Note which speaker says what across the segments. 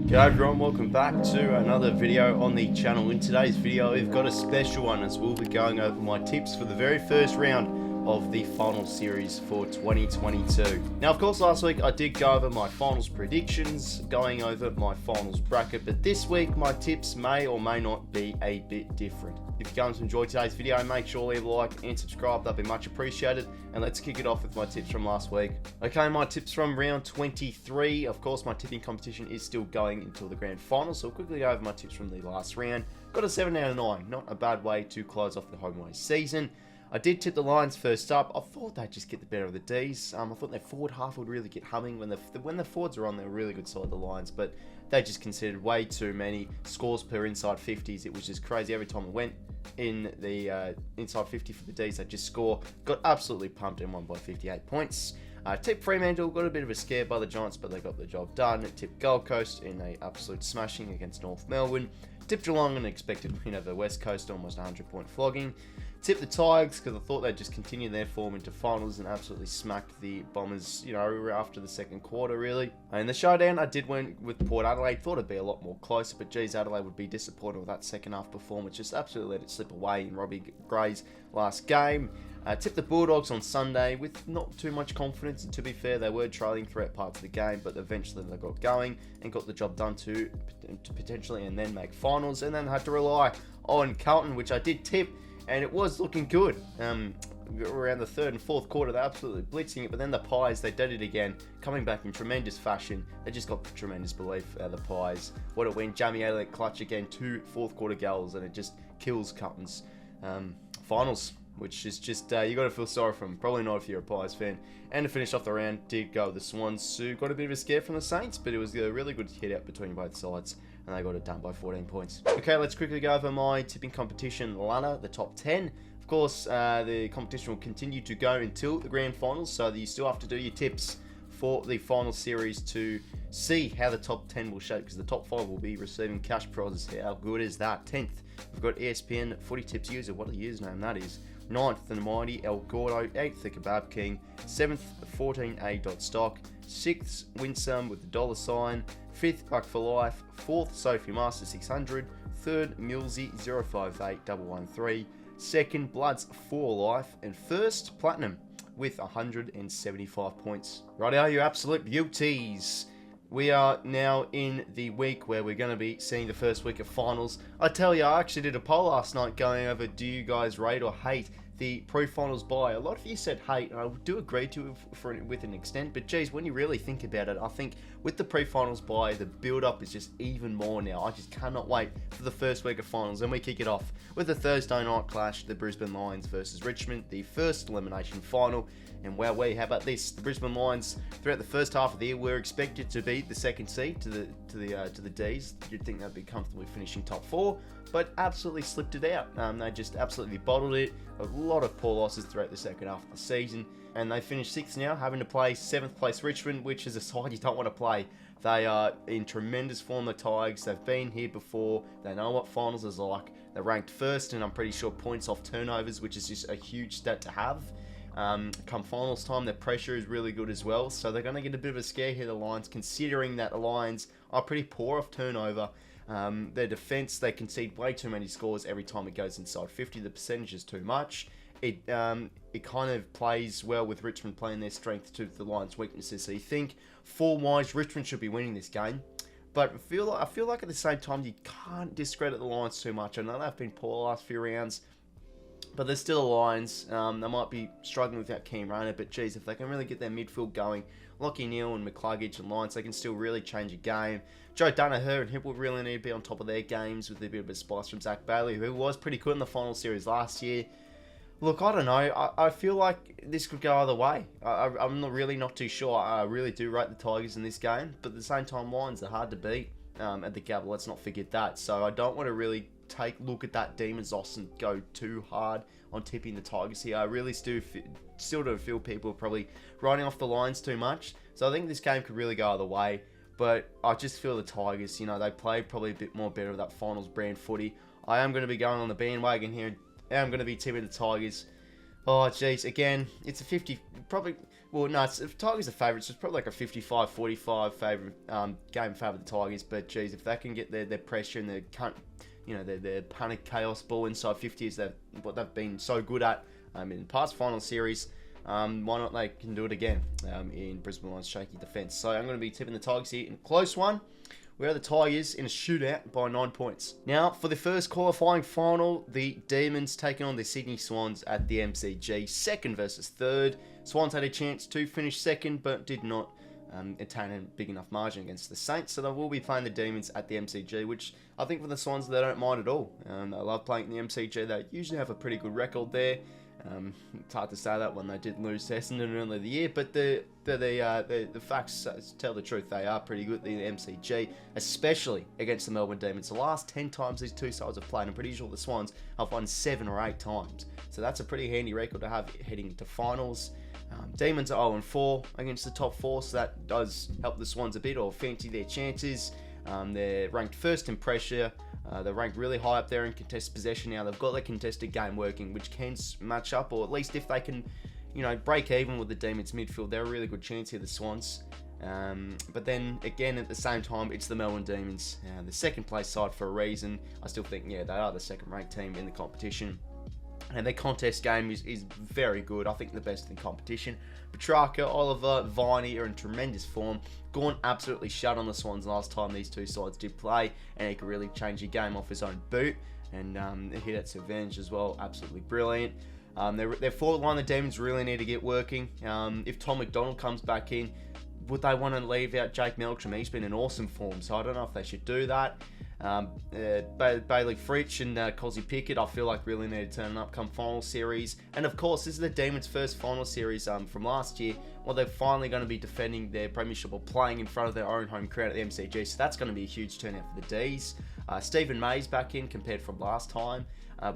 Speaker 1: G'day everyone, welcome back to another video on the channel. In today's video we've got a special one as we'll be going over my tips for the very first round of the final series for 2022. Now of course last week I did go over my finals predictions, going over my finals bracket, but this week my tips may or may not be a bit different. If you're going to enjoy today's video, make sure to leave a like and subscribe, that'd be much appreciated. And let's kick it off with my tips from last week. Okay, my tips from round 23. Of course, my tipping competition is still going until the grand final, so I'll quickly go over my tips from the last round. Got a 7 out of 9, not a bad way to close off the home away season. I did tip the Lions first up. I thought they'd just get the better of the Ds. I thought their forward half would really get humming. When the forwards are on, they're a really good side, the Lions, but they just conceded way too many scores per inside 50s. It was just crazy. Every time it went in the inside 50 for the Ds, they just score. Got absolutely pumped and won by 58 points. Tipped Fremantle, got a bit of a scare by the Giants, but they got the job done. Tipped Gold Coast in an absolute smashing against North Melbourne. Tipped Geelong and expected win over West Coast, almost 100-point flogging. Tipped the Tigers because I thought they'd just continue their form into finals and absolutely smack the Bombers, after the second quarter, really. In the showdown, I did win with Port Adelaide. Thought it'd be a lot more closer, but geez, Adelaide would be disappointed with that second half performance. Just absolutely let it slip away in Robbie Gray's last game. Tipped the Bulldogs on Sunday with not too much confidence, and to be fair, they were trailing throughout parts of the game, but eventually they got going and got the job done to potentially and then make finals, and then had to rely on Carlton, which I did tip, and it was looking good. Around the third and fourth quarter, they're absolutely blitzing it, but then the Pies, they did it again, coming back in tremendous fashion. They just got tremendous belief out of the Pies. What it went, Jamie Elliott clutch again, 2 fourth quarter goals, and it just kills Carlton's finals, which is just, you got to feel sorry for them. Probably not if you're a Pies fan. And to finish off the round, did go the Swans, who got a bit of a scare from the Saints, but it was a really good hit out between both sides, and they got it done by 14 points. Okay, let's quickly go over my tipping competition ladder, the top 10. Of course, the competition will continue to go until the grand finals, so you still have to do your tips for the final series to see how the top 10 will shape, because the top 5 will be receiving cash prizes. How good is that? 10th, we've got ESPN Footy Tips user, what a username that is. 9th, 𝘬𝐼𝐷 𝐿𝐵𝐺𝐼. 8th, the Kebab King. 7th, 14A.stock. 6th, Winsome with the $. 5th, Buck for Life. 4th, Sophie Master 600. 3rd, 𝘬𝐼𝐷 2nd, Bloods for Life. And 1st, Platinum with 175 points. Rightio, you absolute beauties. We are now in the week where we're going to be seeing the first week of finals. I tell you, I actually did a poll last night going over, do you guys rate or hate the pre-finals bye? A lot of you said hate, and I do agree to it with an extent, but geez, when you really think about it, I think with the pre-finals bye, the build-up is just even more now. I just cannot wait for the first week of finals, and we kick it off with the Thursday night clash, the Brisbane Lions versus Richmond, the first elimination final. And wowee, how about this? The Brisbane Lions, throughout the first half of the year, were expected to be the second seed to the Ds. You'd think they'd be comfortably finishing top 4, but absolutely slipped it out. They just absolutely bottled it. A lot of poor losses throughout the second half of the season, and they finished 6th now, having to play 7th place Richmond, which is a side you don't want to play. They are in tremendous form, the Tigers. They've been here before. They know what finals is like. They're ranked 1st, and I'm pretty sure points off turnovers, which is just a huge stat to have. Come finals time, their pressure is really good as well, so they're going to get a bit of a scare here, the Lions, considering that the Lions are pretty poor off turnover. Their defense, they concede way too many scores every time it goes inside 50. The percentage is too much. It kind of plays well with Richmond playing their strength to the Lions' weaknesses. So you think form-wise, Richmond should be winning this game. But I feel like at the same time, you can't discredit the Lions too much. I know they've been poor the last few rounds, but they're still Lions. They might be struggling without Keane Rayner, but geez, if they can really get their midfield going, Lachie Neale and McCluggage and Lions, they can still really change a game. Joe Daniher and Hipple really need to be on top of their games with a bit of a spice from Zach Bailey, who was pretty good in the final series last year. Look, I don't know. I feel like this could go either way. I'm really not too sure. I really do rate the Tigers in this game, but at the same time, Lions are hard to beat at the Gabba. Let's not forget that. So I don't want to really look at that Demons loss and go too hard on tipping the Tigers here. I really still do feel people are probably riding off the Lions too much. So I think this game could really go either way. But I just feel the Tigers, they played probably a bit more better of that finals brand footy. I am going to be going on the bandwagon here. I'm going to be tipping the Tigers. Oh, jeez. Again, it's a 50. Probably Well, no, if Tigers are favourites, it's probably like a 55-45 game in favour of the Tigers. But geez, if they can get their pressure and their panic chaos ball inside 50 is what they've been so good at in the past final series, why not they can do it again in Brisbane Lions' shaky defence. So I'm going to be tipping the Tigers here in a close one. We are the Tigers in a shootout by 9 points. Now, for the first qualifying final, the Demons taking on the Sydney Swans at the MCG. Second versus third. Swans had a chance to finish second, but did not attain a big enough margin against the Saints. So they will be playing the Demons at the MCG, which I think for the Swans, they don't mind at all. They love playing in the MCG. They usually have a pretty good record there. It's hard to say that when they did lose to Essendon earlier the year, but the facts tell the truth. They are pretty good in the MCG, especially against the Melbourne Demons. The last 10 times these two sides have played, I'm pretty sure the Swans have won 7 or 8 times. So that's a pretty handy record to have heading into finals. Demons are 0-4 against the top 4, so that does help the Swans a bit, or fancy their chances. They're ranked first in pressure. They're ranked really high up there in contested possession now. They've got their contested game working, which can match up, or at least if they can, break even with the Demons midfield, they're a really good chance here, the Swans. But then again, at the same time, it's the Melbourne Demons, the second place side for a reason. I still think, they are the second ranked team in the competition. And their contest game is very good. I think the best in competition. Petrarca, Oliver, Viney are in tremendous form. Gawn absolutely shut on the Swans last time these two sides did play, and he could really change the game off his own boot. And hit at advantage as well. Absolutely brilliant. Their forward line, the Demons really need to get working. If Tom McDonald comes back in, would they want to leave out Jake Melksham? He's been in awesome form, so I don't know if they should do that. Bailey Fritsch and 𝐼𝐴𝐿𝐴, I feel like really need to turn up come final series. And of course, this is the Demons' first final series from last year. Well, they're finally going to be defending their premiership or playing in front of their own home crowd at the MCG, so that's going to be a huge turnout for the Ds. Stephen May's back in compared from last time,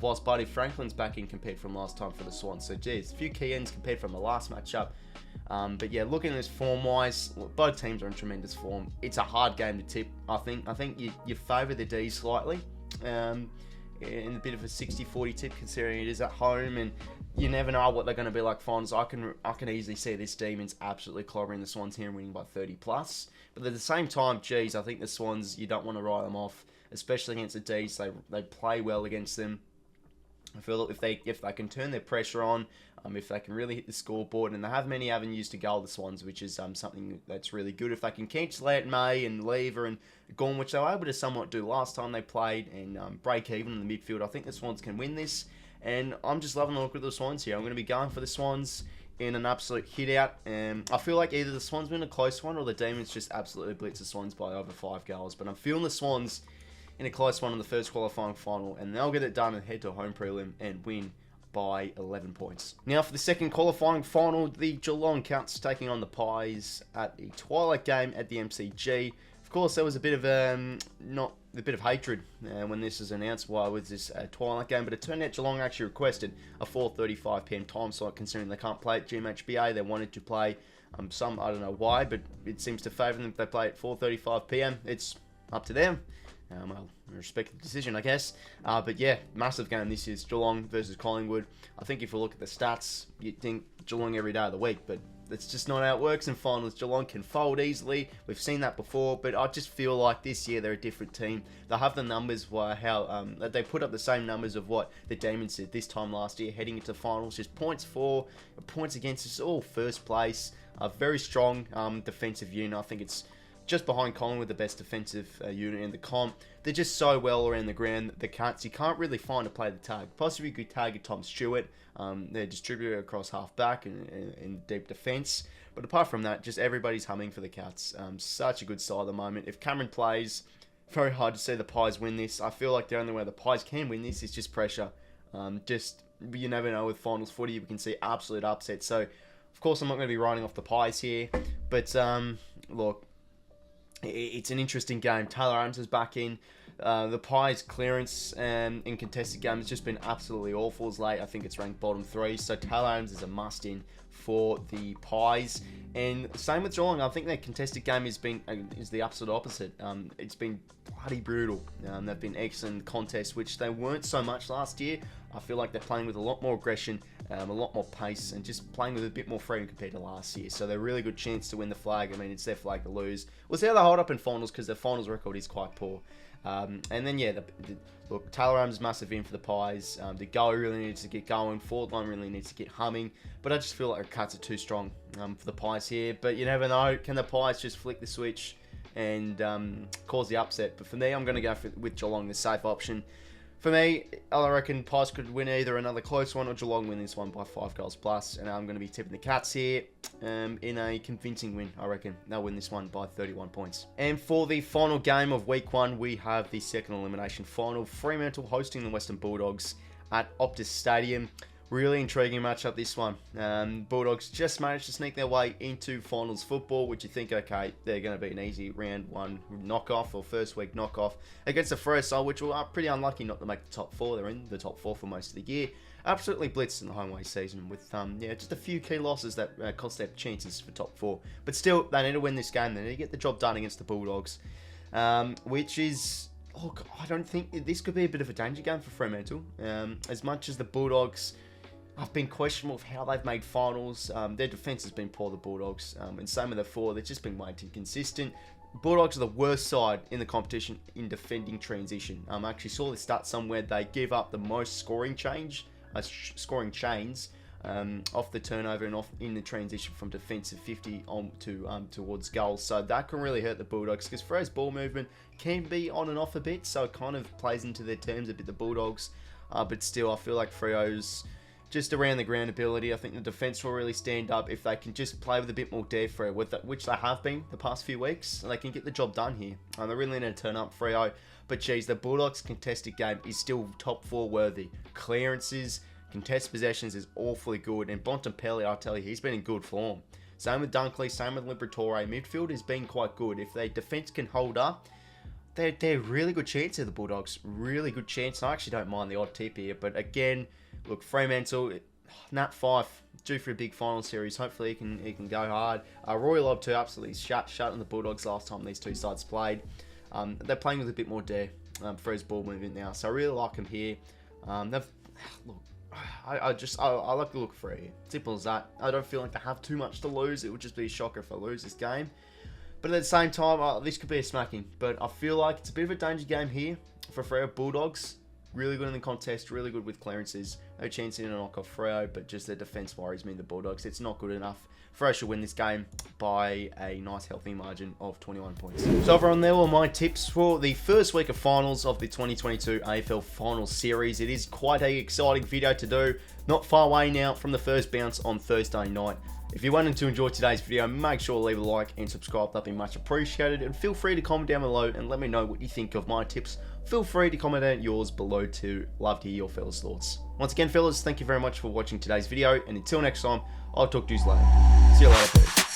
Speaker 1: whilst Buddy Franklin's back in compared from last time for the Swans. So, geez, a few key ends compared from the last matchup. But yeah, looking at this form-wise, both teams are in tremendous form. It's a hard game to tip, I think. I think you favour the Ds slightly. In a bit of a 60-40 tip, considering it is at home, and you never know what they're going to be like finals. I can easily see this Demons absolutely clobbering the Swans here and winning by 30+. But at the same time, geez, I think the Swans, you don't want to write them off, especially against the Ds. They play well against them. I feel that if they can turn their pressure on, if they can really hit the scoreboard, and they have many avenues to goal, the Swans, which is something that's really good. If they can cancel out May and Lever and Gawn, which they were able to somewhat do last time they played, and break even in the midfield, I think the Swans can win this. And I'm just loving the look of the Swans here. I'm going to be going for the Swans in an absolute hit out. I feel like either the Swans win a close one, or the Demons just absolutely blitz the Swans by over 5 goals. But I'm feeling the Swans in a close one in the first qualifying final, and they'll get it done and head to a home prelim and win by 11 points. Now for the second qualifying final, the Geelong 𝐓𝐡𝐞 taking on the Pies at the Twilight game at the MCG. Of course, there was a bit of hatred when this was announced. Why was this Twilight game? But it turned out Geelong actually requested a 4:35 PM time slot, considering they can't play at 𝐺HBA. They wanted to play I don't know why, but it seems to favour them if they play at 4:35 PM. It's up to them. I'll respect the decision, I guess. But yeah, massive game this is Geelong versus Collingwood. I think if you look at the stats, you'd think Geelong every day of the week, but that's just not how it works in finals. Geelong can fold easily. We've seen that before, but I just feel like this year they're a different team. They'll have the numbers they put up the same numbers of what the Demons did this time last year, heading into finals. Just points for, points against, it's all first place. A very strong defensive unit. I think it's just behind Collingwood, the best defensive unit in the comp. They're just so well around the ground, you can't really find a play to tag. Possibly you could target Tom Stewart. They're distributed across half-back and in deep defence. But apart from that, just everybody's humming for the 𝐓𝐶𝐶. Such a good side at the moment. If Cameron plays, very hard to see the Pies win this. I feel like the only way the Pies can win this is just pressure. You never know with finals footy, we can see absolute upset. So, of course, I'm not going to be writing off the Pies here. But, look, it's an interesting game. Taylor Adams is back in. The Pies' clearance in contested games has just been absolutely awful as late. I think it's ranked bottom 3. So Taylor Adams is a must-in for the Pies. And same with Geelong. I think their contested game is the absolute opposite. It's been bloody brutal. They've been excellent contests, which they weren't so much last year. I feel like they're playing with a lot more aggression a lot more pace, and just playing with a bit more freedom compared to last year. So they're a really good chance to win the flag. I mean, it's their flag to lose. We'll see how they hold up in finals, because their finals record is quite poor. And then, yeah, look, Taylor Adams massive in for the Pies. The goal really needs to get going. Forward line really needs to get humming. But I just feel like the Cats are too strong for the Pies here. But you never know. Can the Pies just flick the switch and cause the upset? But for me, I'm going to go with Geelong, the safe option. For me, I reckon Pies could win either another close one or Geelong win this one by 5 goals plus. And I'm going to be tipping the Cats here in a convincing win. I reckon they'll win this one by 31 points. And for the final game of week 1, we have the second elimination final. Fremantle hosting the Western Bulldogs at Optus Stadium. Really intriguing matchup, this one. Bulldogs just managed to sneak their way into finals football, which you think, okay, they're going to be an easy round 1 knockoff or first week knockoff against the Freo side, which are pretty unlucky not to make the top 4. They're in the top 4 for most of the year. Absolutely blitzed in the home away season with just a few key losses that cost their chances for top 4. But still, they need to win this game. They need to get the job done against the Bulldogs, which is... Look, I don't think... This could be a bit of a danger game for Fremantle. As much as the Bulldogs... I've been questionable of how they've made finals. Their defence has been poor, the Bulldogs. And same with the 4. They've just been way too inconsistent. Bulldogs are the worst side in the competition in defending transition. I actually saw this stat somewhere. They give up the most scoring chains off the turnover and off in the transition from defensive 50 on to towards goals. So that can really hurt the Bulldogs, because Freo's ball movement can be on and off a bit. So it kind of plays into their terms a bit, the Bulldogs. But still, I feel like Freo's... just around the ground ability, I think the defence will really stand up if they can just play with a bit more dare, Freo, which they have been the past few weeks. And they can get the job done here. They really need to turn up, Freo. But geez, the Bulldogs' contested game is still top 4 worthy. Clearances, contested possessions is awfully good. And Bontempelli, I'll tell you, he's been in good form. Same with Dunkley, same with Liberatore. Midfield has been quite good. If their defence can hold up, they're a really good chance here, the Bulldogs. Really good chance. I actually don't mind the odd tip here. But again... Look, Fremantle, Nat Fyfe, due for a big final series. Hopefully he can go hard. Roy Lobb too, absolutely shut on the Bulldogs last time these two sides played. They're playing with a bit more dare for his ball movement now, so I really like him here. Look, I like the look for it here. Simple as that. I don't feel like they have too much to lose. It would just be a shocker if I lose this game. But at the same time, this could be a smacking. But I feel like it's a bit of a danger game here for Freo. Bulldogs. Really good in the contest, really good with clearances. No chance in a knock off Freo, but just their defence worries me, the Bulldogs. It's not good enough. Freo should win this game by a nice healthy margin of 21 points. So everyone, there were my tips for the first week of finals of the 2022 AFL Finals Series. It is quite an exciting video to do. Not far away now from the first bounce on Thursday night. If you're wanting to enjoy today's video, make sure to leave a like and subscribe. That'd be much appreciated. And feel free to comment down below and let me know what you think of my tips. Feel free to comment out yours below too. Love to hear your fellas' thoughts. Once again, fellas, thank you very much for watching today's video. And until next time, I'll talk to you later. See you later, please.